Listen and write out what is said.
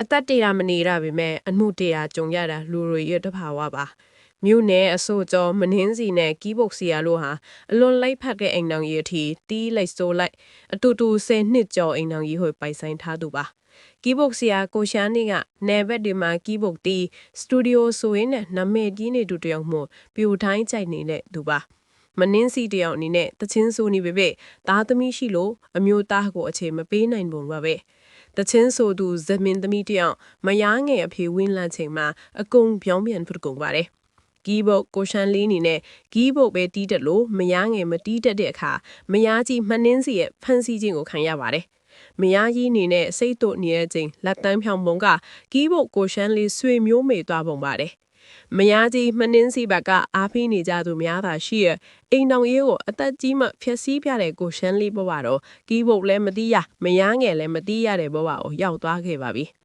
အသက်တေရာမနေရပါပဲအမှုတေရာကြုံရတာလူတွေရတဘာဝပါမြို့နယ်အစိုးကျော်မနှင်းစီနဲ့ကီးပုတ်စီယာလို့ဟာအလွန်လိုက်ဖက်တဲ့အိမ်တော်ကြီးအထိတီးလိုက်စိုးလိုက်အတူတူ10နှစ်ကျော်အိမ်တော်ကြီးဟိုပိုင်ဆိုင်ထားသူပါကီးပုတ်စီယာကိုရှာနေကနယ်ဘက်ဒီမှာကီးပုတ်တီစတူဒီယိုဆိုရင်နဲ့နမေကြီးနေတူတယောက်မှပြူတိုင်းကြိုက်နေတဲ့သူပါမနှင်းစီတယောက်အနေနဲ့တချင်းဆိုနေပေသားသမီးရှိလို့အမျိုးသားကိုအခြေမပေးနိုင်ပုံပါပဲတချင်းဆိုသူဇမင်သမီးတယောက်မယားငယ်အဖေဝင်းလန့်ချိန်မှာအကုန်ပြောင်းပြန်ဖြစ်ကုန်ပါတယ်ကီးဘုတ်ကိုရှန်လေးနေနဲ့ကီးဘုတ်ပဲတီးတက်လို့မယားငယ်မတီးတက်တဲ့အခါမယားကြီးမနှင်းစီရဲ့ဖန်စီခြင်းကိုခံရပါတယ်မယားကြီးနေနဲ့စိတ်တို့နေတဲ့ချိန်လက်တန်းဖြောင်းပုံကကီးဘုတ်ကိုရှန်လေးဆွေမျိုးမေသွားပုံပါတယ်မယားကြီးမနှင်းစီဘက်ကအားပေးနေကြသူများသာရှိရအိမ်တော်ရေးကိုအသက်ကြီးမှဖြက်စီးပြတဲ့ကိုရှန်လေးဘဝတော့ကီးဘုတ်လည်းမတီးရမယားငယ်လည်းမတီးရတဲ့ဘဝကိုရောက်သွားခဲ့ပါပြီ။